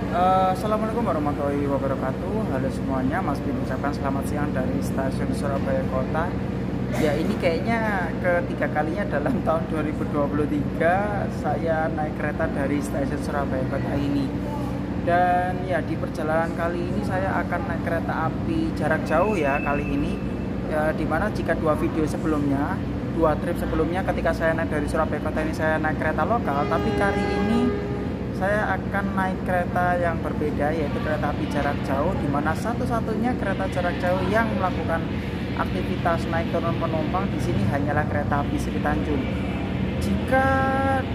Assalamualaikum warahmatullahi wabarakatuh. Halo semuanya, Mas Bin ucapkan selamat siang dari stasiun Surabaya Kota. Ya, ini kayaknya ketiga kalinya dalam tahun 2023 saya naik kereta dari stasiun Surabaya Kota ini. Dan ya, di perjalanan kali ini saya akan naik kereta api jarak jauh ya kali ini. Ya, dimana jika dua trip sebelumnya ketika saya naik dari Surabaya Kota ini saya naik kereta lokal, tapi kali ini saya akan naik kereta yang berbeda, yaitu kereta api jarak jauh, di mana satu-satunya kereta jarak jauh yang melakukan aktivitas naik turun penumpang di sini hanyalah kereta api Sri Tanjung. Jika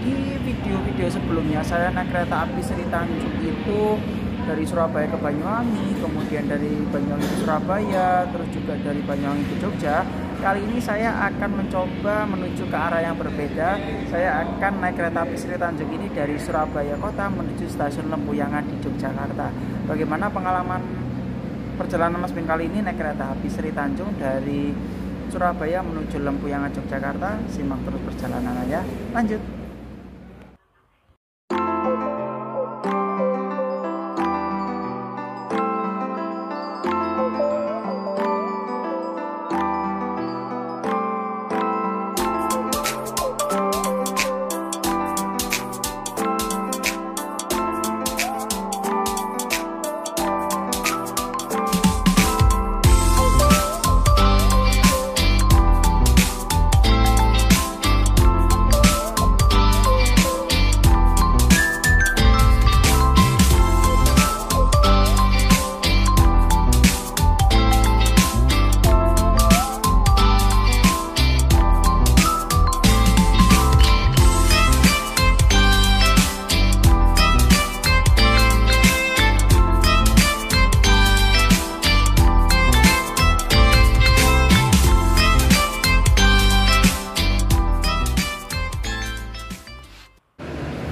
di video-video sebelumnya saya naik kereta api Sri Tanjung itu dari Surabaya ke Banyuwangi, kemudian dari Banyuwangi ke Surabaya, terus juga dari Banyuwangi ke Jogja. Kali ini saya akan mencoba menuju ke arah yang berbeda. Saya akan naik kereta api Sri Tanjung ini dari Surabaya Kota menuju stasiun Lempuyangan di Yogyakarta. Bagaimana pengalaman perjalanan Mas Bin kali ini naik kereta api Sri Tanjung dari Surabaya menuju Lempuyangan Yogyakarta? Simak terus perjalanannya ya. Lanjut.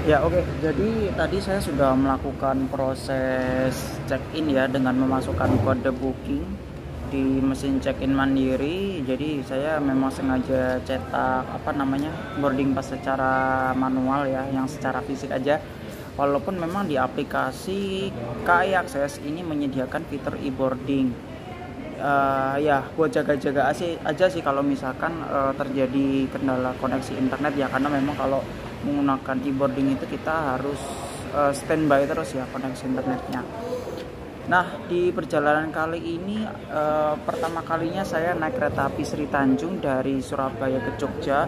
Ya oke, jadi tadi saya sudah melakukan proses check-in ya dengan memasukkan kode booking di mesin check-in mandiri. Jadi saya memang sengaja cetak boarding pass secara manual ya, yang secara fisik aja. Walaupun memang di aplikasi KAI Akses ini menyediakan fitur e-boarding. Ya buat jaga-jaga aja sih kalau misalkan terjadi kendala koneksi internet ya, karena memang kalau menggunakan e-boarding itu kita harus standby terus ya koneksi internetnya. Nah, di perjalanan kali ini pertama kalinya saya naik kereta api Sri Tanjung dari Surabaya ke Jogja,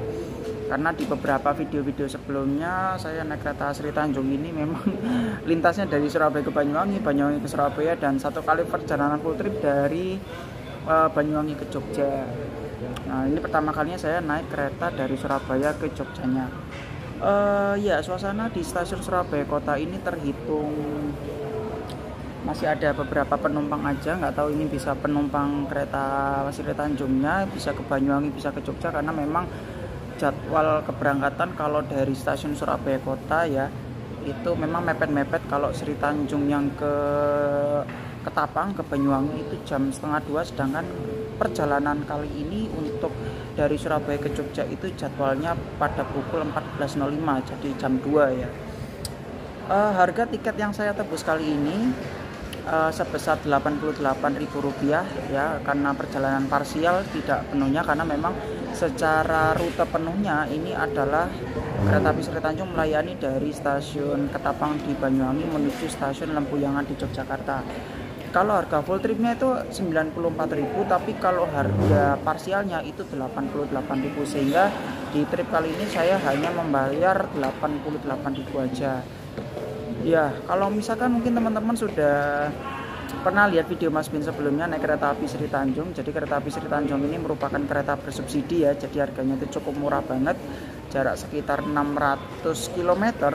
karena di beberapa video-video sebelumnya saya naik kereta Sri Tanjung ini memang lintasnya dari Surabaya ke Banyuwangi, Banyuwangi ke Surabaya, dan satu kali perjalanan full trip dari Banyuwangi ke Jogja. Nah, ini pertama kalinya saya naik kereta dari Surabaya ke Jogjanya. Ya, suasana di stasiun Surabaya Kota ini terhitung masih ada beberapa penumpang aja. Nggak tahu ini bisa penumpang kereta Sri Tanjungnya bisa ke Banyuwangi, bisa ke Jogja, karena memang jadwal keberangkatan kalau dari stasiun Surabaya Kota ya itu memang mepet-mepet. Kalau Sri Tanjung yang ke Ketapang ke Banyuwangi itu jam 1:30, sedangkan perjalanan kali ini untuk dari Surabaya ke Jogja itu jadwalnya pada pukul 14.05, jadi jam 2 ya. Harga tiket yang saya tebus kali ini sebesar Rp88.000 ya, karena perjalanan parsial tidak penuhnya, karena memang secara rute penuhnya ini adalah kereta api Sri Tanjung melayani dari stasiun Ketapang di Banyuwangi menuju stasiun Lempuyangan di Yogyakarta. Kalau harga full tripnya itu 94.000, tapi kalau harga parsialnya itu 88.000, sehingga di trip kali ini saya hanya membayar 88.000 aja. Ya, kalau misalkan mungkin teman-teman sudah pernah lihat video Mas Bin sebelumnya naik kereta api Sri Tanjung. Jadi kereta api Sri Tanjung ini merupakan kereta bersubsidi ya, jadi harganya itu cukup murah banget, jarak sekitar 600 km.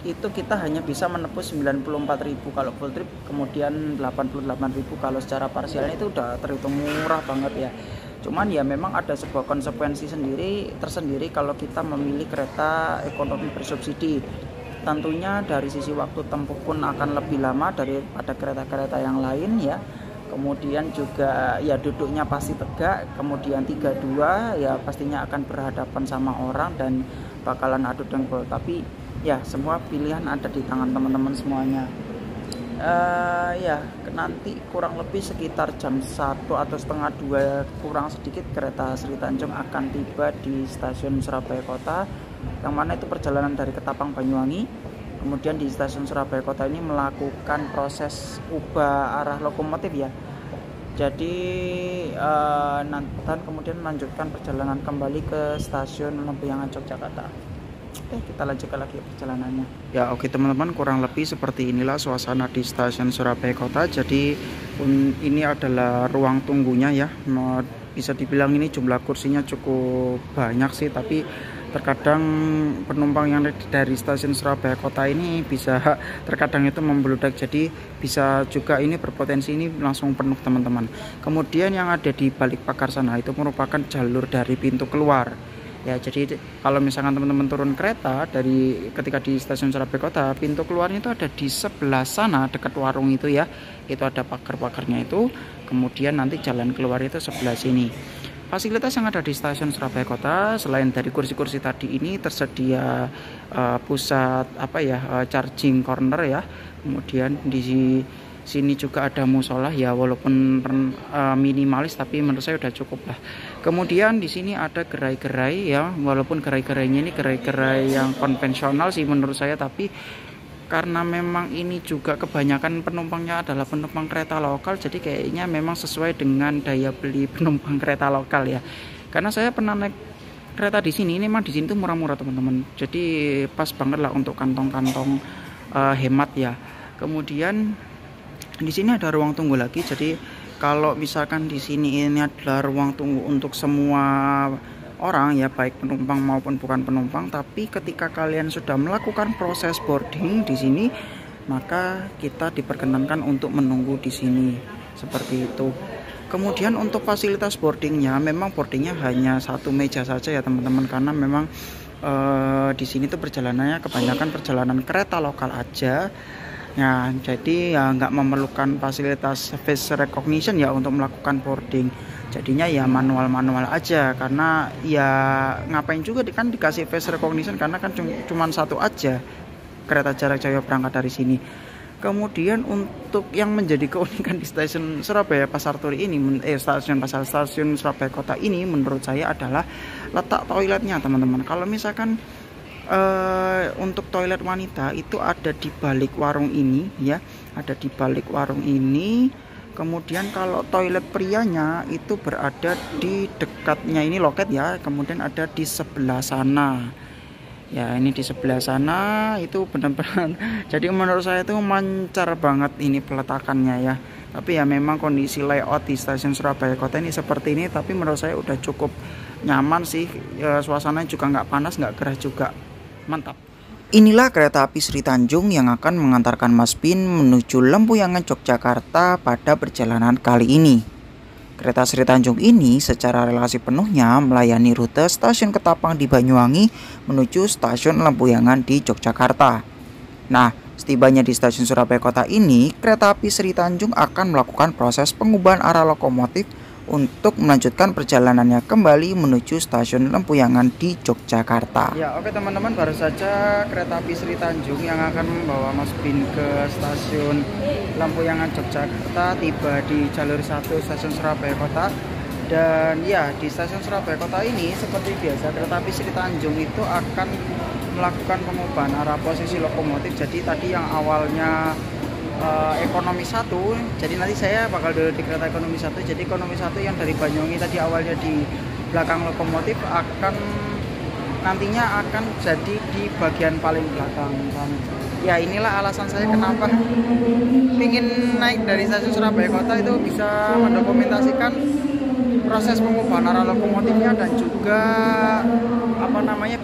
Itu kita hanya bisa menembus 94.000 kalau full trip, kemudian 88.000 kalau secara parsialnya. Itu udah terhitung murah banget ya. Cuman ya memang ada sebuah konsekuensi tersendiri kalau kita memilih kereta ekonomi bersubsidi. Tentunya dari sisi waktu tempuh pun akan lebih lama daripada kereta-kereta yang lain ya. Kemudian juga ya duduknya pasti tegak, kemudian 3-2 ya pastinya akan berhadapan sama orang dan bakalan adu dengkul. Tapi Ya, semua pilihan ada di tangan teman-teman semuanya. Ya, nanti kurang lebih sekitar jam 1 atau setengah 2 kurang sedikit kereta Sri Tanjung akan tiba di stasiun Surabaya Kota, yang mana itu perjalanan dari Ketapang Banyuwangi. Kemudian di stasiun Surabaya Kota ini melakukan proses ubah arah lokomotif ya. Jadi nanti kemudian melanjutkan perjalanan kembali ke stasiun Lempuyangan Yogyakarta. Kita lanjutkan lagi perjalanannya. Ya oke teman-teman, kurang lebih seperti inilah suasana di stasiun Surabaya Kota. Jadi ini adalah ruang tunggunya ya. Bisa dibilang ini jumlah kursinya cukup banyak sih, tapi terkadang penumpang yang dari stasiun Surabaya Kota ini bisa terkadang itu membludak, jadi bisa juga ini berpotensi ini langsung penuh teman-teman. Kemudian yang ada di balik pagar sana itu merupakan jalur dari pintu keluar. Ya, jadi kalau misalkan teman-teman turun kereta dari ketika di stasiun Surabaya Kota, pintu keluarnya itu ada di sebelah sana dekat warung itu ya. Itu ada pagar-pagarnya itu. Kemudian nanti jalan keluar itu sebelah sini. Fasilitas yang ada di stasiun Surabaya Kota selain dari kursi-kursi tadi ini tersedia pusat charging corner ya. Kemudian di sini juga ada musola ya, walaupun minimalis tapi menurut saya udah cukup lah. Kemudian di sini ada gerai-gerai ya, walaupun gerai-gerainya ini gerai-gerai yang konvensional sih menurut saya, tapi karena memang ini juga kebanyakan penumpangnya adalah penumpang kereta lokal, jadi kayaknya memang sesuai dengan daya beli penumpang kereta lokal ya. Karena saya pernah naik kereta di sini, ini memang di sini tuh murah-murah teman-teman. Jadi pas banget lah untuk kantong-kantong hemat ya. Kemudian di sini ada ruang tunggu lagi. Jadi kalau misalkan di sini ini adalah ruang tunggu untuk semua orang ya, baik penumpang maupun bukan penumpang, tapi ketika kalian sudah melakukan proses boarding di sini, maka kita diperkenankan untuk menunggu di sini seperti itu. Kemudian untuk fasilitas boardingnya, memang boardingnya hanya satu meja saja ya teman-teman, karena memang di sini tuh perjalanannya kebanyakan perjalanan kereta lokal aja. Nah, jadi ya nggak memerlukan fasilitas face recognition ya untuk melakukan boarding. Jadinya ya manual-manual aja, karena ya ngapain juga kan dikasih face recognition, karena kan cuma satu aja kereta jarak jauh berangkat dari sini. Kemudian untuk yang menjadi keunikan di stasiun Surabaya Pasar Turi ini, stasiun Surabaya Kota ini menurut saya adalah letak toiletnya teman-teman. Kalau misalkan untuk toilet wanita itu ada di balik warung ini ya, ada di balik warung ini. Kemudian kalau toilet prianya itu berada di dekatnya ini loket ya, kemudian ada di sebelah sana ya, ini di sebelah sana itu benar-benar jadi menurut saya itu mancar banget ini peletakannya ya. Tapi ya memang kondisi layout di stasiun Surabaya Kota ini seperti ini, tapi menurut saya udah cukup nyaman sih ya, suasananya juga nggak panas nggak gerah juga, mantap. Inilah kereta api Sri Tanjung yang akan mengantarkan Mas Bin menuju Lempuyangan Yogyakarta pada perjalanan kali ini. Kereta Sri Tanjung ini secara relasi penuhnya melayani rute stasiun Ketapang di Banyuwangi menuju stasiun Lempuyangan di Yogyakarta. Nah, setibanya di stasiun Surabaya Kota ini, kereta api Sri Tanjung akan melakukan proses pengubahan arah lokomotif untuk melanjutkan perjalanannya kembali menuju stasiun Lempuyangan di Yogyakarta. Ya oke teman-teman, baru saja kereta api Sri Tanjung yang akan membawa Mas Bin ke stasiun Lempuyangan Yogyakarta tiba di jalur 1 stasiun Surabaya Kota. Dan ya, di stasiun Surabaya Kota ini seperti biasa kereta api Sri Tanjung itu akan melakukan pengubahan arah posisi lokomotif. Jadi tadi yang awalnya ekonomi 1, jadi nanti saya bakal dulu di kereta ekonomi 1. Jadi ekonomi 1 yang dari Banyuwangi tadi awalnya di belakang lokomotif akan nantinya akan jadi di bagian paling belakang kan. Ya inilah alasan saya kenapa ingin naik dari stasiun Surabaya Kota, itu bisa mendokumentasikan proses pengubahan arah lokomotifnya dan juga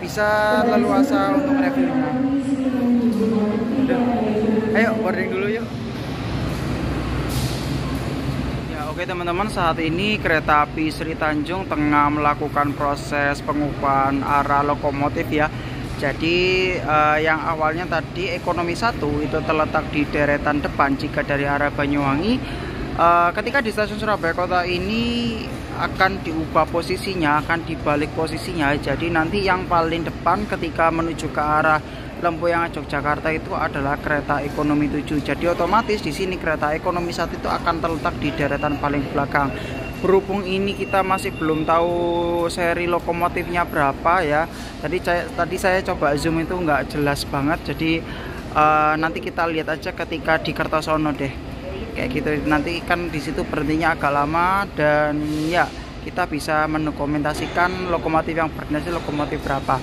bisa leluasa untuk reviewnya. Ayo boarding dulu yuk. Ya oke teman-teman, saat ini kereta api Sri Tanjung tengah melakukan proses pengubahan arah lokomotif ya. Jadi yang awalnya tadi ekonomi 1 itu terletak di deretan depan jika dari arah Banyuwangi. Ketika di stasiun Surabaya Kota ini akan diubah posisinya, akan dibalik posisinya. Jadi nanti yang paling depan ketika menuju ke arah Lempuyangan Yogyakarta itu adalah kereta ekonomi 7. Jadi otomatis di sini kereta ekonomi 1 itu akan terletak di deretan paling belakang. Berhubung ini kita masih belum tahu seri lokomotifnya berapa ya. Tadi saya coba zoom itu nggak jelas banget. Jadi nanti kita lihat aja ketika di Kertosono deh. Kayak gitu. Nanti kan di situ berhentinya agak lama dan ya kita bisa mendokumentasikan lokomotif yang berdinasti lokomotif berapa.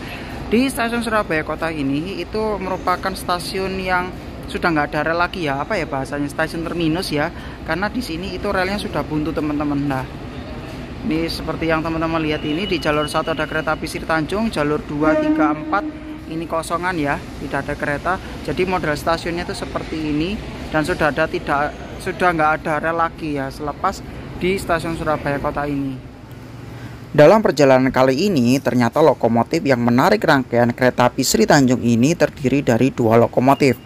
Di stasiun Surabaya Kota ini itu merupakan stasiun yang sudah nggak ada rel lagi ya, apa ya bahasanya, stasiun terminus ya, karena di sini itu relnya sudah buntu teman-teman. Nah, ini seperti yang teman-teman lihat ini di jalur 1 ada kereta api Sri Tanjung, jalur 2, 3, 4 ini kosongan ya, tidak ada kereta. Jadi model stasiunnya itu seperti ini dan sudah nggak ada rel lagi ya selepas di stasiun Surabaya Kota ini. Dalam perjalanan kali ini, ternyata lokomotif yang menarik rangkaian kereta api Sri Tanjung ini terdiri dari 2 lokomotif.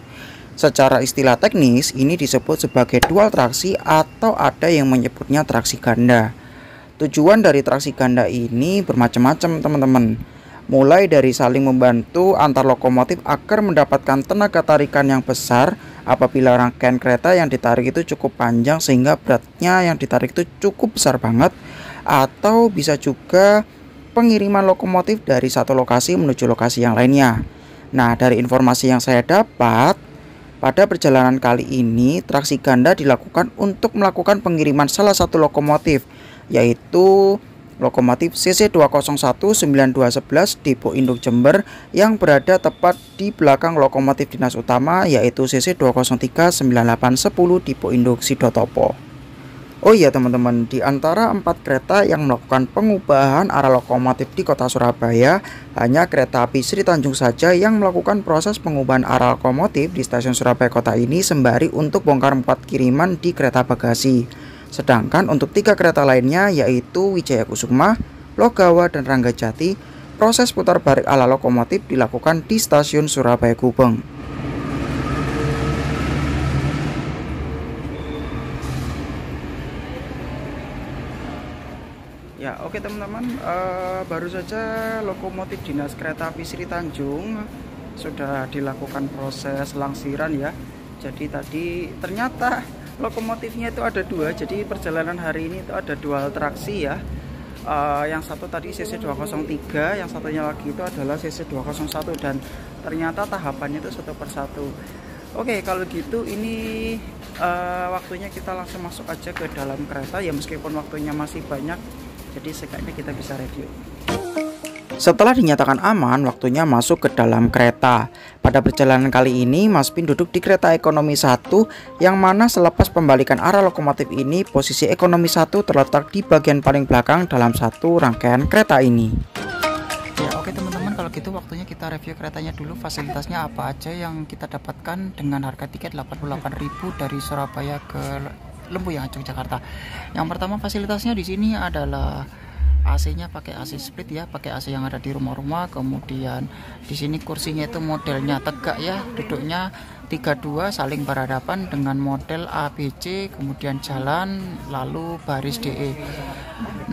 Secara istilah teknis, ini disebut sebagai dual traksi atau ada yang menyebutnya traksi ganda. Tujuan dari traksi ganda ini bermacam-macam teman-teman. Mulai dari saling membantu antar lokomotif agar mendapatkan tenaga tarikan yang besar apabila rangkaian kereta yang ditarik itu cukup panjang sehingga beratnya yang ditarik itu cukup besar banget. Atau bisa juga pengiriman lokomotif dari satu lokasi menuju lokasi yang lainnya. Nah, dari informasi yang saya dapat, pada perjalanan kali ini traksi ganda dilakukan untuk melakukan pengiriman salah satu lokomotif, yaitu lokomotif CC201-9211 Depo Induk Jember yang berada tepat di belakang lokomotif dinas utama, yaitu CC203-9810 Depo Induk Sidotopo. Oh iya teman-teman, di antara 4 kereta yang melakukan pengubahan arah lokomotif di kota Surabaya, hanya kereta api Sri Tanjung saja yang melakukan proses pengubahan arah lokomotif di stasiun Surabaya Kota ini sembari untuk bongkar muat kiriman di kereta bagasi. Sedangkan untuk 3 kereta lainnya yaitu Wijaya Kusuma, Logawa, dan Ranggajati, proses putar balik ala lokomotif dilakukan di stasiun Surabaya Gubeng. Ya, oke teman-teman, baru saja lokomotif dinas kereta api Sri Tanjung sudah dilakukan proses langsiran ya. Jadi tadi ternyata lokomotifnya itu ada 2. Jadi perjalanan hari ini itu ada dual traksi ya. Yang satu tadi CC203, yang satunya lagi itu adalah CC201 dan ternyata tahapannya itu satu persatu. Oke, kalau gitu ini waktunya kita langsung masuk aja ke dalam kereta ya, meskipun waktunya masih banyak. Jadi sekalinya kita bisa review. Setelah dinyatakan aman, waktunya masuk ke dalam kereta. Pada perjalanan kali ini, Mas Pin duduk di kereta ekonomi 1, yang mana selepas pembalikan arah lokomotif ini, posisi ekonomi 1 terletak di bagian paling belakang dalam satu rangkaian kereta ini. Ya, oke teman-teman, kalau gitu waktunya kita review keretanya dulu. Fasilitasnya apa aja yang kita dapatkan dengan harga tiket 88.000 dari Surabaya ke Lempuyangan Yogyakarta. Yang pertama, fasilitasnya di sini adalah AC-nya pakai AC split ya, pakai AC yang ada di rumah-rumah. Kemudian di sini kursinya itu modelnya tegak ya, duduknya 32 saling berhadapan dengan model ABC, kemudian jalan lalu baris DE.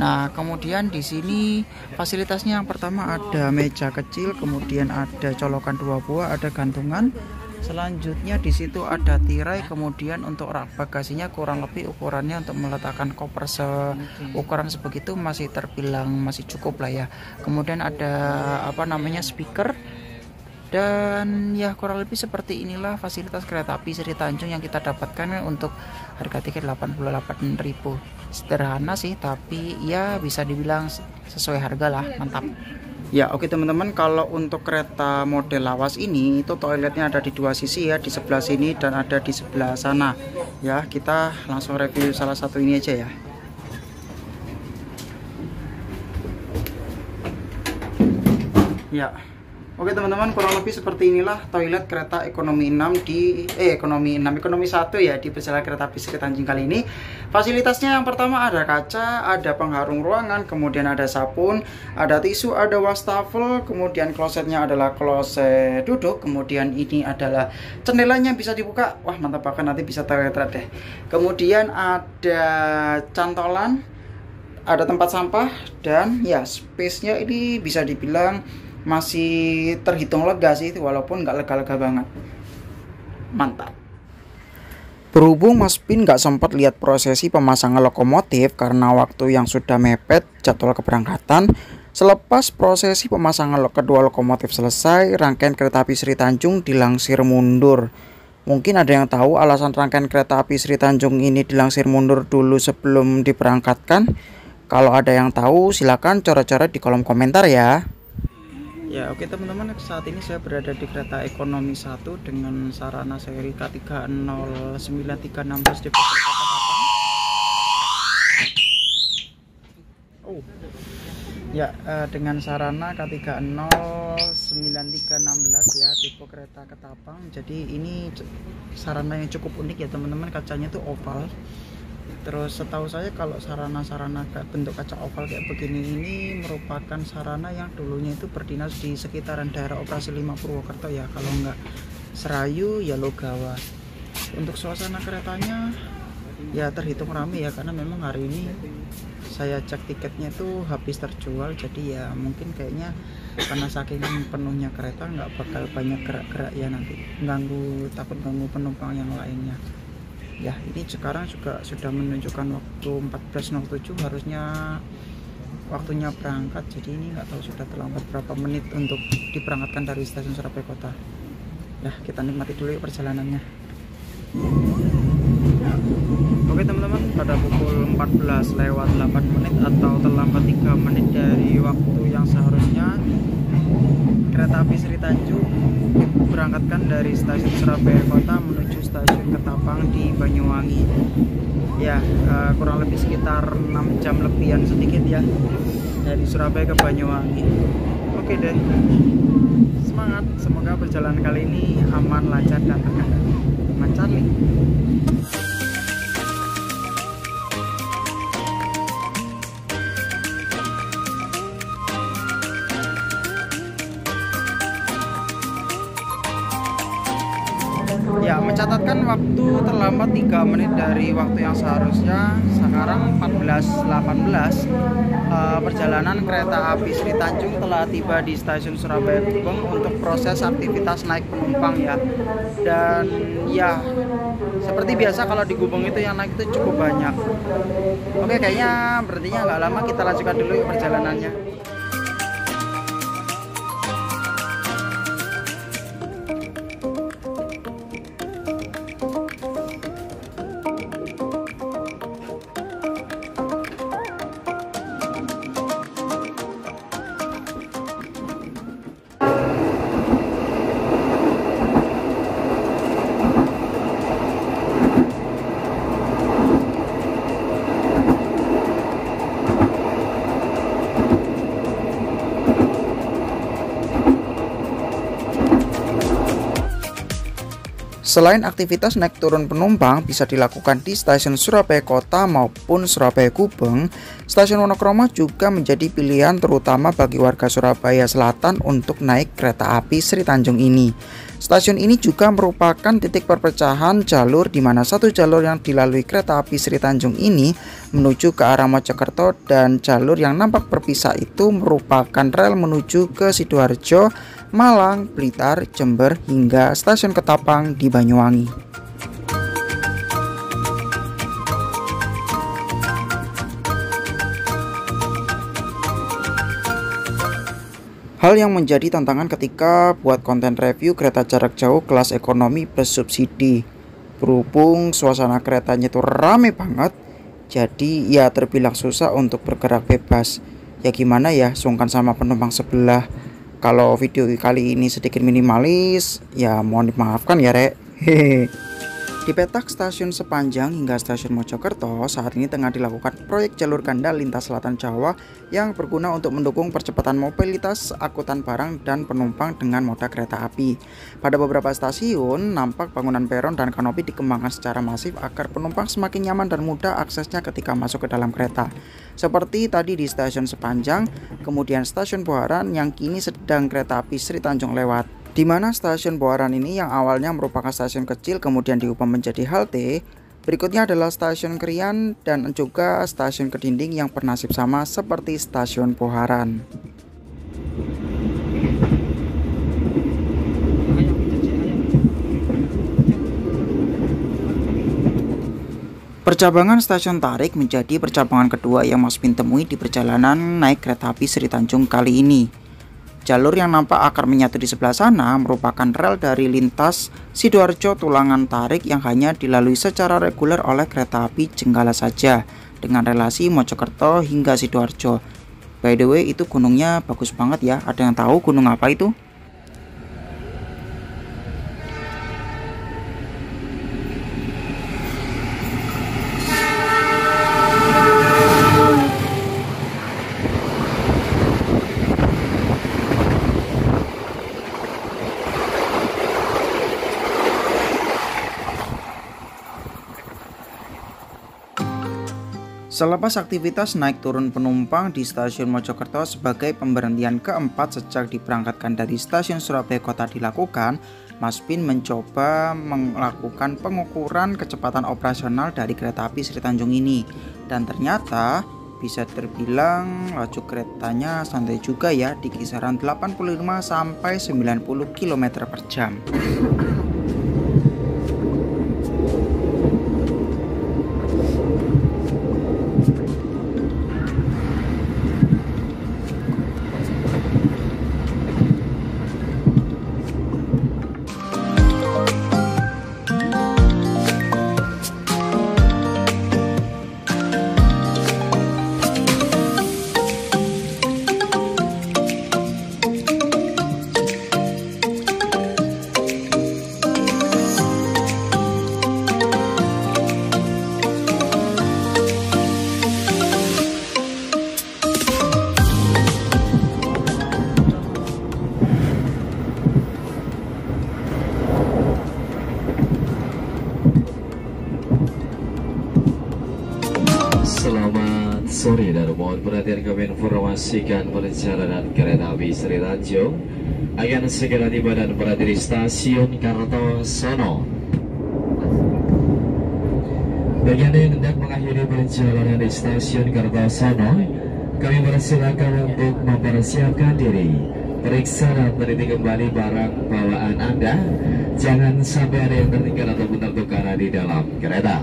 Nah, kemudian di sini fasilitasnya yang pertama ada meja kecil, kemudian ada colokan 2 buah, ada gantungan. Selanjutnya di situ ada tirai, kemudian untuk rak bagasinya kurang lebih ukurannya untuk meletakkan koper ukuran sebegitu masih terbilang masih cukup lah ya. Kemudian ada speaker, dan ya kurang lebih seperti inilah fasilitas kereta api Sri Tanjung yang kita dapatkan untuk harga tiket 88.000. Sederhana sih, tapi ya bisa dibilang sesuai harga lah, mantap. Ya, oke teman-teman, kalau untuk kereta model lawas ini itu toiletnya ada di 2 sisi ya, di sebelah sini dan ada di sebelah sana. Ya, kita langsung review salah satu ini aja ya. Ya. Oke teman-teman, kurang lebih seperti inilah toilet kereta ekonomi 6 ekonomi 1 ya di perjalanan kereta api Sri Tanjung kali ini. Fasilitasnya yang pertama ada kaca, ada pengharum ruangan, kemudian ada sabun, ada tisu, ada wastafel, kemudian klosetnya adalah kloset duduk, kemudian ini adalah jendelanya bisa dibuka. Wah, mantap banget, nanti bisa terlihat deh. Kemudian ada cantolan, ada tempat sampah, dan ya space-nya ini bisa dibilang masih terhitung lega sih, walaupun nggak lega-lega banget. Mantap. Berhubung Mas Pin nggak sempat lihat prosesi pemasangan lokomotif karena waktu yang sudah mepet jadwal keberangkatan, selepas prosesi pemasangan kedua lokomotif selesai, rangkaian kereta api Sri Tanjung dilangsir mundur. Mungkin ada yang tahu alasan rangkaian kereta api Sri Tanjung ini dilangsir mundur dulu sebelum diberangkatkan? Kalau ada yang tahu, silakan coret-coret di kolom komentar ya. Ya oke teman-teman, saat ini saya berada di kereta ekonomi 1 dengan sarana seri K3099316 di Kereta Ketapang. Oh. Ya, dengan sarana K3099316 ya, tipe kereta Ketapang. Jadi ini sarana yang cukup unik ya teman-teman, kacanya tuh oval. Terus setahu saya kalau sarana-sarana bentuk kaca oval kayak begini ini merupakan sarana yang dulunya itu berdinas di sekitaran daerah operasi 5 Purwokerto ya, kalau enggak Serayu ya Logawa. Untuk suasana keretanya ya terhitung ramai ya, karena memang hari ini saya cek tiketnya tuh habis terjual. Jadi ya mungkin kayaknya karena saking penuhnya kereta nggak bakal banyak gerak-gerak ya, nanti takut ganggu penumpang yang lainnya. Ya ini sekarang juga sudah menunjukkan waktu 14.07, harusnya waktunya berangkat. Jadi ini nggak tahu sudah terlambat berapa menit untuk diberangkatkan dari stasiun Surabaya Kota. Ya kita nikmati dulu yuk perjalanannya. Oke teman-teman, pada pukul 14:08 atau terlambat 3 menit dari waktu yang seharusnya, kereta api Sri Tanjung diberangkatkan dari stasiun Surabaya Kota menuju stasiun Ketapang di Banyuwangi. Ya, kurang lebih sekitar 6 jam lebihan sedikit ya dari Surabaya ke Banyuwangi. Oke deh, semangat, semoga perjalanan kali ini aman, lancar dan terkendali. Lancar nih. Ya, mencatatkan waktu terlambat 3 menit dari waktu yang seharusnya. Sekarang 14:18. Perjalanan kereta api Sri Tanjung telah tiba di stasiun Surabaya Gubeng untuk proses aktivitas naik penumpang ya. Dan ya seperti biasa kalau di Gubeng itu yang naik itu cukup banyak. Oke, kayaknya berarti nggak lama, kita lanjutkan dulu yuk perjalanannya. Selain aktivitas naik turun penumpang bisa dilakukan di stasiun Surabaya Kota maupun Surabaya Gubeng, stasiun Wonokromo juga menjadi pilihan terutama bagi warga Surabaya Selatan untuk naik kereta api Sri Tanjung ini. Stasiun ini juga merupakan titik perpecahan jalur di mana satu jalur yang dilalui kereta api Sri Tanjung ini menuju ke arah Mojokerto dan jalur yang nampak berpisah itu merupakan rel menuju ke Sidoarjo, Malang, Blitar, Jember hingga stasiun Ketapang di Banyuwangi. Hal yang menjadi tantangan ketika buat konten review kereta jarak jauh kelas ekonomi plus subsidi. Berhubung suasana keretanya itu rame banget, jadi ya terbilang susah untuk bergerak bebas. Ya gimana ya, sungkan sama penumpang sebelah. Kalau video kali ini sedikit minimalis, ya mohon dimaafkan ya rek. Hehehe. Di petak stasiun Sepanjang hingga stasiun Mojokerto saat ini tengah dilakukan proyek jalur ganda lintas selatan Jawa yang berguna untuk mendukung percepatan mobilitas angkutan barang dan penumpang dengan moda kereta api. Pada beberapa stasiun, nampak bangunan peron dan kanopi dikembangkan secara masif agar penumpang semakin nyaman dan mudah aksesnya ketika masuk ke dalam kereta. Seperti tadi di stasiun Sepanjang, kemudian stasiun Buaran yang kini sedang kereta api Sri Tanjung lewat. Di mana stasiun Buaran ini yang awalnya merupakan stasiun kecil kemudian diubah menjadi halte. Berikutnya adalah stasiun Krian dan juga stasiun Kedinding yang bernasib sama seperti stasiun Buaran. Percabangan Stasiun Tarik menjadi percabangan kedua yang Mas Pin temui di perjalanan naik kereta api Sri Tanjung kali ini. Jalur yang nampak akan menyatu di sebelah sana merupakan rel dari lintas Sidoarjo Tulangan Tarik yang hanya dilalui secara reguler oleh kereta api Jenggala saja dengan relasi Mojokerto hingga Sidoarjo. By the way, itu gunungnya bagus banget ya. Ada yang tahu gunung apa itu? Selepas aktivitas naik turun penumpang di stasiun Mojokerto sebagai pemberhentian keempat sejak diberangkatkan dari stasiun Surabaya Kota dilakukan, Mas Pin mencoba melakukan pengukuran kecepatan operasional dari kereta api Sri Tanjung ini. Dan ternyata bisa terbilang laju keretanya santai juga ya, di kisaran 85 sampai 90 km per jam. Selamat sore dan mohon perhatian kami informasikan perjalanan kereta api Sri Tanjung akan segera tiba dan berada di stasiun Kartosono. Bagi Anda yang hendak mengakhiri perjalanan di stasiun Kartosono, kami persilakan untuk mempersiapkan diri, periksa dan teliti kembali barang bawaan Anda. Jangan sampai ada yang tertinggal ataupun tertukar di dalam kereta.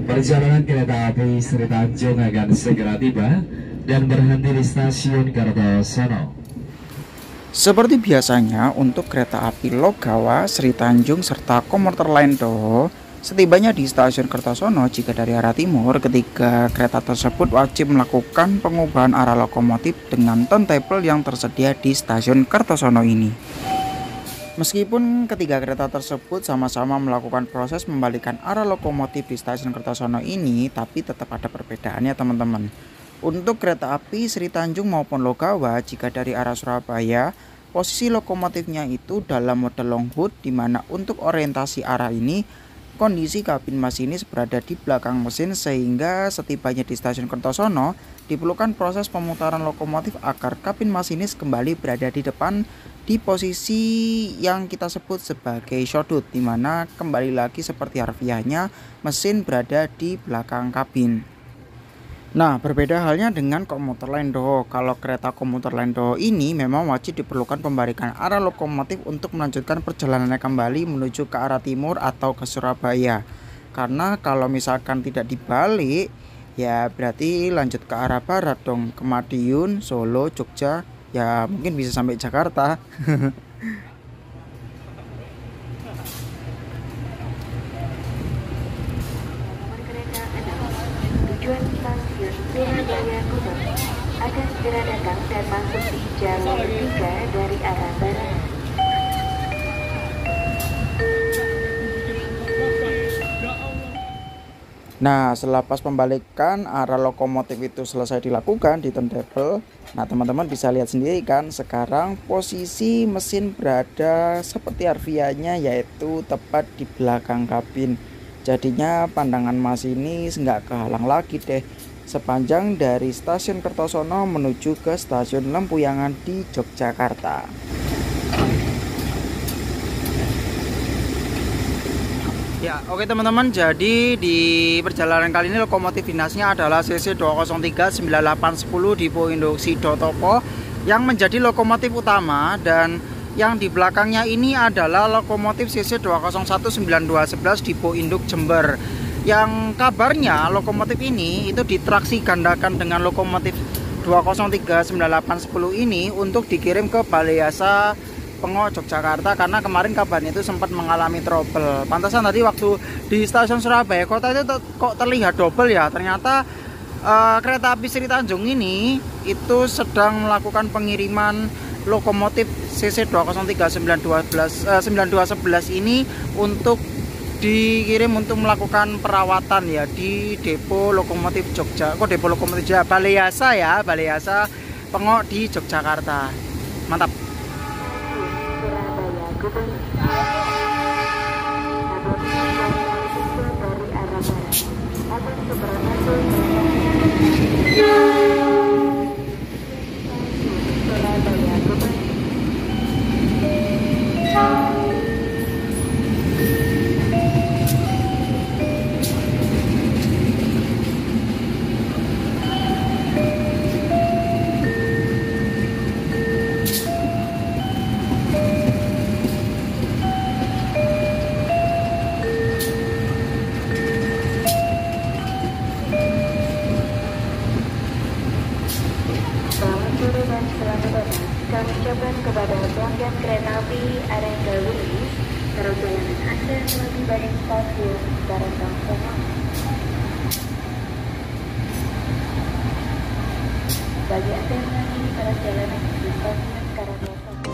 Perjalanan kereta api Sri Tanjung akan segera tiba dan berhenti di stasiun Kartosono. Seperti biasanya untuk kereta api Logawa, Sri Tanjung, serta komuter lain Toho, setibanya di stasiun Kartosono jika dari arah timur, ketiga kereta tersebut wajib melakukan pengubahan arah lokomotif dengan turntable yang tersedia di stasiun Kartosono ini. Meskipun ketiga kereta tersebut sama-sama melakukan proses membalikan arah lokomotif di stasiun Kertosono ini, tapi tetap ada perbedaannya teman-teman. Untuk kereta api Sri Tanjung maupun Logawa, jika dari arah Surabaya, posisi lokomotifnya itu dalam mode long hood, di mana untuk orientasi arah ini, kondisi kabin masinis berada di belakang mesin, sehingga setibanya di stasiun Kertosono diperlukan proses pemutaran lokomotif agar kabin masinis kembali berada di depan di posisi yang kita sebut sebagai shorthood, di mana kembali lagi seperti harfiahnya mesin berada di belakang kabin. Nah, berbeda halnya dengan komuter lain Toho. Kalau kereta komuter lain Toho ini memang wajib diperlukan pembalikan arah lokomotif untuk melanjutkan perjalanannya kembali menuju ke arah timur atau ke Surabaya. Karena kalau misalkan tidak dibalik, ya berarti lanjut ke arah barat dong, ke Madiun, Solo, Jogja, ya mungkin bisa sampai Jakarta. Tujuan stasiun Surabaya Gubeng akan segera datang dan masuk di jalur 3 dari arah barat. Nah, selepas pembalikan arah lokomotif itu selesai dilakukan di turntable, nah teman-teman bisa lihat sendiri kan, sekarang posisi mesin berada seperti harfiahnya, yaitu tepat di belakang kabin. Jadinya pandangan masinis nggak kehalang lagi deh sepanjang dari stasiun Kertosono menuju ke stasiun Lempuyangan di Yogyakarta. Ya, oke teman-teman, jadi di perjalanan kali ini lokomotif dinasnya adalah CC 203 9810 Dipo Induk Sidotopo yang menjadi lokomotif utama, dan yang di belakangnya ini adalah lokomotif CC 201 9211 Dipo Induk Jember. Yang kabarnya lokomotif ini itu ditraksi gandakan dengan lokomotif 203 9810 ini untuk dikirim ke Balai Yasa Pengo Yogyakarta, karena kemarin kabarnya itu sempat mengalami trouble. Pantasan tadi waktu di stasiun Surabaya Kota itu kok terlihat double ya. Ternyata kereta api Sri Tanjung ini itu sedang melakukan pengiriman lokomotif CC 203 9211 ini untuk dikirim untuk melakukan perawatan ya di depo lokomotif Jogja. Kok depo lokomotif Jogja? Balai Yasa ya, Balai Yasa Pengo di Yogyakarta. Mantap. Kami ucapkan kepada pelanggan kereta api Arenda Wilis, perjalanan Anda melalui dari stasiun Karatang Serang. Bagi Anda yang menghadiri perjalanan di stasiun Karatang Serang.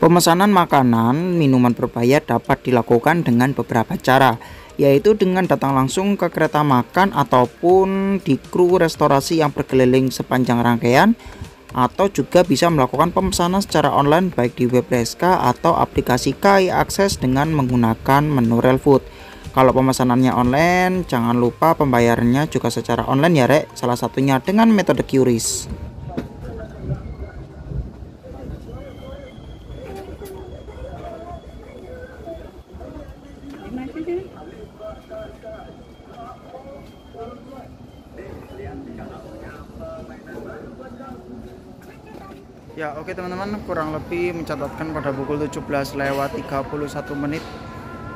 Pemesanan makanan, minuman berbayar dapat dilakukan dengan beberapa cara, yaitu dengan datang langsung ke kereta makan ataupun di kru restorasi yang berkeliling sepanjang rangkaian, atau juga bisa melakukan pemesanan secara online baik di web RSK atau aplikasi KAI Akses dengan menggunakan menu Relfood. Kalau pemesanannya online, jangan lupa pembayarannya juga secara online ya rek, salah satunya dengan metode QRIS. Ya oke teman-teman, kurang lebih mencatatkan pada pukul 17:31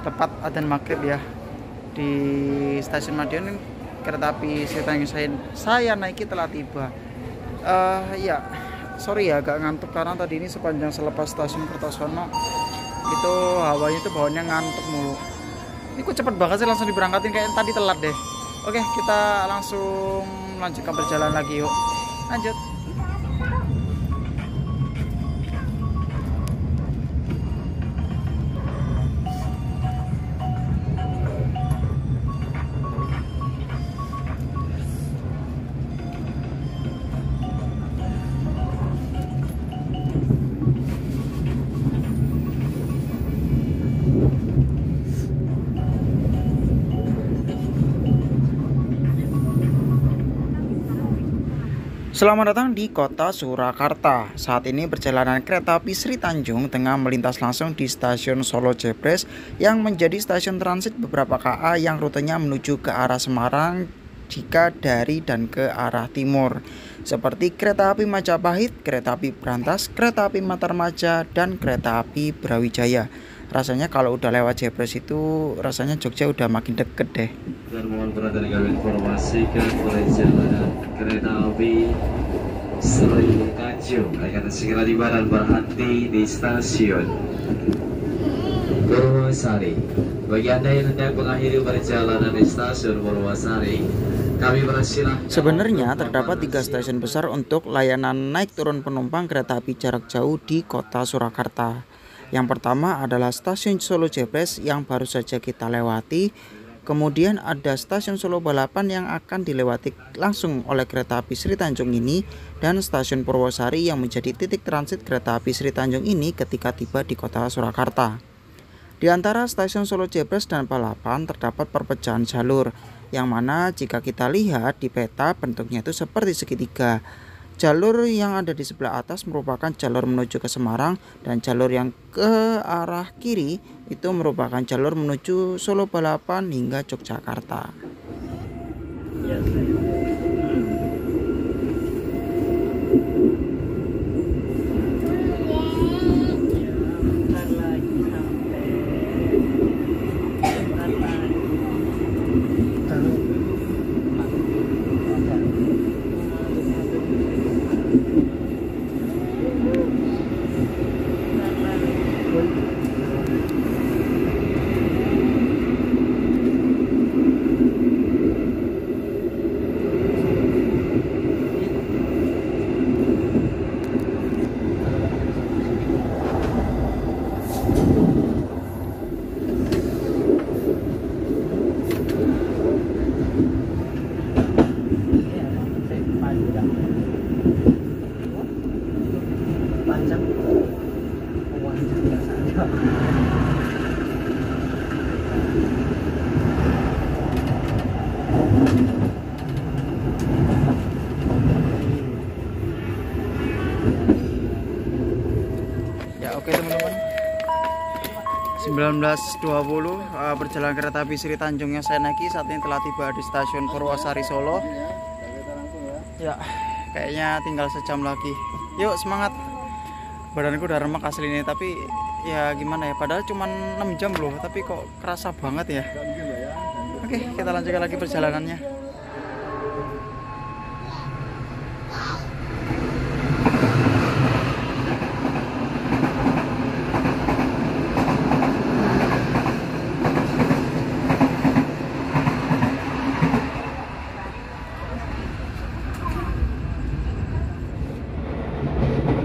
tepat adzan maghrib ya di stasiun Madiun. Kereta api Sri Tanjung saya naiki telah tiba. Ya sorry ya agak ngantuk karena tadi ini sepanjang selepas stasiun Kertosono itu hawanya itu bawahnya ngantuk mulu. Ini kok cepet banget sih langsung diberangkatin, kayak tadi telat deh. Oke, kita langsung lanjutkan perjalanan lagi yuk. Lanjut. Selamat datang di kota Surakarta. Saat ini perjalanan kereta api Sri Tanjung tengah melintas langsung di stasiun Solo Jebres yang menjadi stasiun transit beberapa KA yang rutenya menuju ke arah Semarang jika dari dan ke arah timur, seperti kereta api Majapahit, kereta api Brantas, kereta api Matarmaja, dan kereta api Brawijaya. Rasanya kalau udah lewat Jebres itu rasanya Jogja udah makin deket deh. Dan mohon perhatian kami informasikan perjalanan kereta api Sri Tanjung akan segera tiba dan berhenti di stasiun Purwosari. Bagi Anda yang hendak mengakhiri perjalanan di stasiun Purwosari, kami persilahkan. Sebenarnya terdapat 3 stasiun besar untuk layanan naik turun penumpang kereta api jarak jauh di kota Surakarta. Yang pertama adalah stasiun Solo Jebres yang baru saja kita lewati. Kemudian ada stasiun Solo Balapan yang akan dilewati langsung oleh kereta api Sri Tanjung ini, dan stasiun Purwosari yang menjadi titik transit kereta api Sri Tanjung ini ketika tiba di kota Surakarta. Di antara stasiun Solo Jebres dan Balapan terdapat perpecahan jalur, yang mana jika kita lihat di peta bentuknya itu seperti segitiga. Jalur yang ada di sebelah atas merupakan jalur menuju ke Semarang, dan jalur yang ke arah kiri itu merupakan jalur menuju Solo Balapan hingga Yogyakarta. Ya, oke teman-teman, 19.20 perjalanan kereta api Sri Tanjung yang saya naiki saat ini telah tiba di stasiun Purwosari Solo. Ya, kayaknya tinggal sejam lagi. Yuk semangat. Badanku udah remek asli ini, tapi ya gimana ya, padahal cuma 6 jam loh, tapi kok kerasa banget ya. Oke, kita lanjutkan lagi perjalanannya.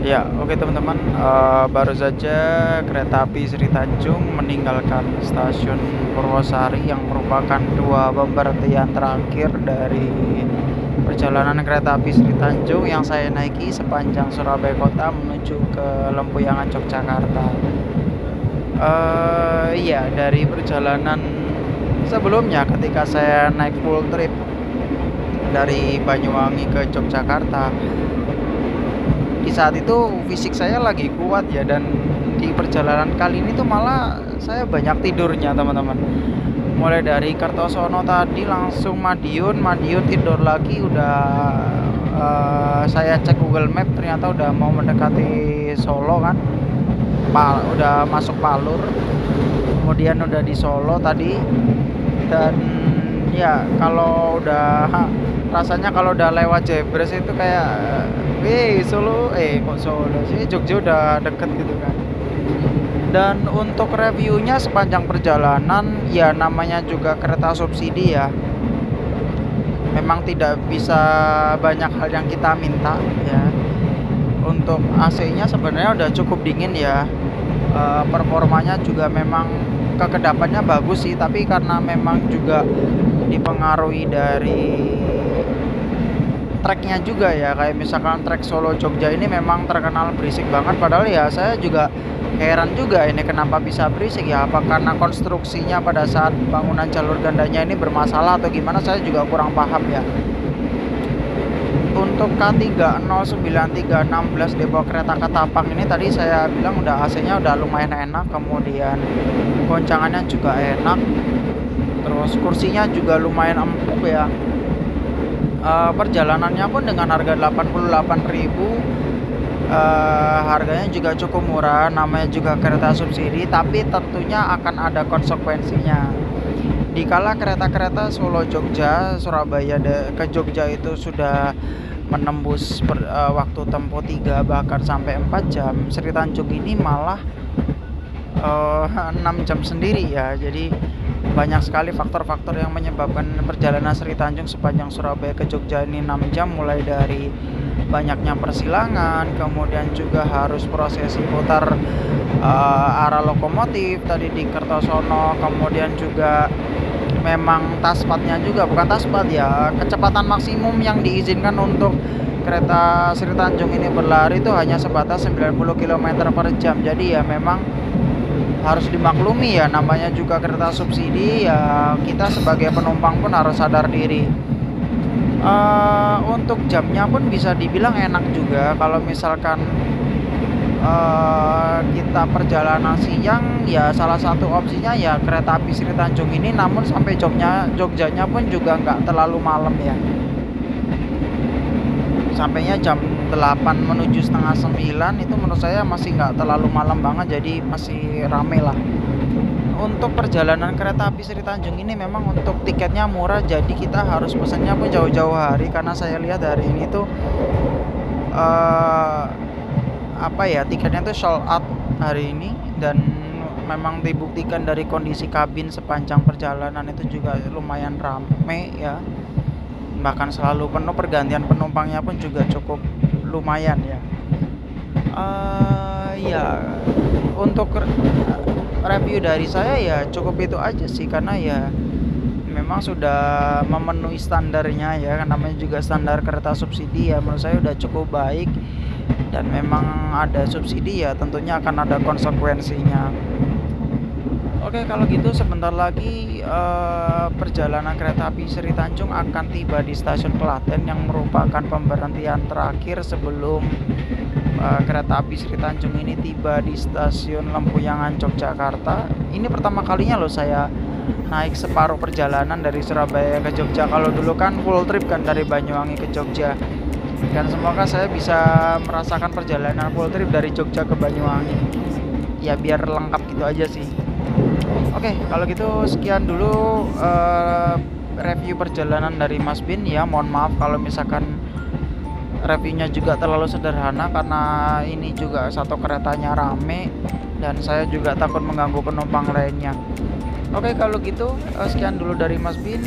Ya, oke teman-teman, baru saja kereta api Sri Tanjung meninggalkan stasiun Purwosari yang merupakan dua pemberhentian terakhir dari perjalanan kereta api Sri Tanjung yang saya naiki sepanjang Surabaya Kota menuju ke Lempuyangan Yogyakarta. Iya, dari perjalanan sebelumnya ketika saya naik full trip dari Banyuwangi ke Yogyakarta, di saat itu fisik saya lagi kuat ya, dan di perjalanan kali ini tuh malah saya banyak tidurnya teman-teman. Mulai dari Kertosono tadi langsung Madiun tidur lagi, udah saya cek Google Map ternyata udah mau mendekati Solo kan, udah masuk Palur, kemudian udah di Solo tadi. Dan ya kalau udah rasanya kalau udah lewat Jebres itu kayak Solo, kok Solo sih, Jogja udah deket gitu kan. Dan untuk reviewnya sepanjang perjalanan, ya namanya juga kereta subsidi ya, memang tidak bisa banyak hal yang kita minta ya. Untuk AC-nya sebenarnya udah cukup dingin ya, performanya juga memang kekedapannya bagus sih, tapi karena memang juga dipengaruhi dari treknya juga ya, kayak misalkan trek Solo Jogja ini memang terkenal berisik banget, padahal ya saya juga heran juga ini kenapa bisa berisik ya, apa karena konstruksinya pada saat bangunan jalur gandanya ini bermasalah atau gimana, saya juga kurang paham ya. Untuk K309316 Depok Kereta Ketapang ini tadi saya bilang udah AC-nya udah lumayan enak, kemudian goncangannya juga enak, terus kursinya juga lumayan empuk ya. Perjalanannya pun dengan harga 88.000, harganya juga cukup murah, namanya juga kereta subsidi, tapi tentunya akan ada konsekuensinya. Dikala kereta-kereta Solo Jogja, Surabaya ke Jogja itu sudah menembus waktu tempuh 3 bahkan sampai 4 jam, Sri Tanjung ini malah 6 jam sendiri ya. Jadi banyak sekali faktor-faktor yang menyebabkan perjalanan Sri Tanjung sepanjang Surabaya ke Jogja ini 6 jam, mulai dari banyaknya persilangan, kemudian juga harus prosesi putar arah lokomotif tadi di Kertosono, kemudian juga memang taspatnya juga, bukan taspat ya, kecepatan maksimum yang diizinkan untuk kereta Sri Tanjung ini berlari itu hanya sebatas 90 km per jam. Jadi ya memang harus dimaklumi ya, namanya juga kereta subsidi ya, kita sebagai penumpang pun harus sadar diri. Untuk jamnya pun bisa dibilang enak juga. Kalau misalkan kita perjalanan siang ya, salah satu opsinya ya kereta api Sri Tanjung ini, namun sampai Jogjanya pun juga nggak terlalu malam ya, sampainya jam 8 menuju setengah 9, itu menurut saya masih nggak terlalu malam banget, jadi masih rame lah. Untuk perjalanan kereta api Sri Tanjung ini memang untuk tiketnya murah, jadi kita harus pesannya pun jauh-jauh hari, karena saya lihat hari ini tuh tiketnya tuh sold out hari ini. Dan memang dibuktikan dari kondisi kabin sepanjang perjalanan itu juga lumayan rame ya, bahkan selalu penuh, pergantian penumpangnya pun juga cukup lumayan ya. Untuk review dari saya ya cukup itu aja sih, karena ya memang sudah memenuhi standarnya ya, namanya juga standar kereta subsidi ya, menurut saya udah cukup baik. Dan memang ada subsidi ya, tentunya akan ada konsekuensinya. Oke, kalau gitu sebentar lagi perjalanan kereta api Sri Tanjung akan tiba di stasiun Klaten, yang merupakan pemberhentian terakhir sebelum kereta api Sri Tanjung ini tiba di stasiun Lempuyangan, Yogyakarta. Ini pertama kalinya loh saya naik separuh perjalanan dari Surabaya ke Jogja. Kalau dulu kan full trip kan dari Banyuwangi ke Jogja. Dan semoga saya bisa merasakan perjalanan full trip dari Jogja ke Banyuwangi. Ya biar lengkap gitu aja sih. Oke, kalau gitu sekian dulu review perjalanan dari Mas Bin ya. Mohon maaf kalau misalkan reviewnya juga terlalu sederhana, karena ini juga satu keretanya rame dan saya juga takut mengganggu penumpang lainnya. Oke, kalau gitu sekian dulu dari Mas Bin.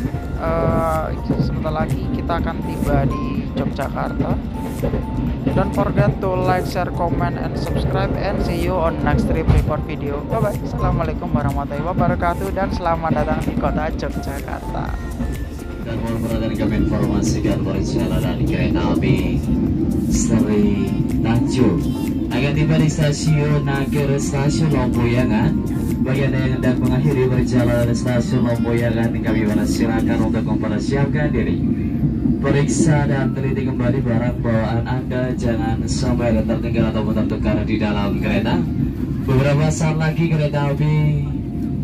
Sebentar lagi kita akan tiba di Yogyakarta. Don't forget to like, share, comment, and subscribe, and see you on next trip report video. Bye bye. Assalamualaikum warahmatullahi wabarakatuh, dan selamat datang di kota Yogyakarta. Dan mohon perhatian kami informasikan perjalanan kereta api Sri Tanjung akan tiba di stasiun Nager, stasiun Lempuyangan. Bagi Anda yang hendak mengakhiri perjalanan stasiun Lempuyangan, kami silakan untuk mempersiapkan diri. Periksa dan teliti kembali barang bawaan Anda, jangan sampai tertinggal atau tertukar di dalam kereta. Beberapa saat lagi kereta api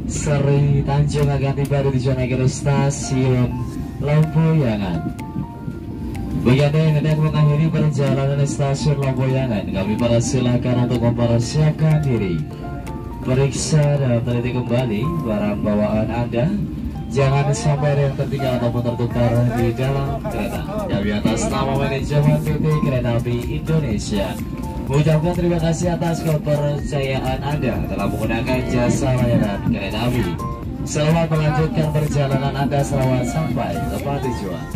Sri Tanjung akan tiba di tujuan akhir stasiun Lempuyangan. Bagi Anda yang hendak mengakhiri perjalanan stasiun Lempuyangan, kami persilakan untuk mempersiapkan diri. Periksa dan teliti kembali barang bawaan Anda, jangan sampai ada yang tertinggal ataupun tertukar di dalam kereta. Kami atas nama manajemen PT Kereta Api Indonesia mengucapkan terima kasih atas kepercayaan Anda telah menggunakan jasa layanan kereta api. Selamat melanjutkan perjalanan Anda, selamat sampai tempat tujuan.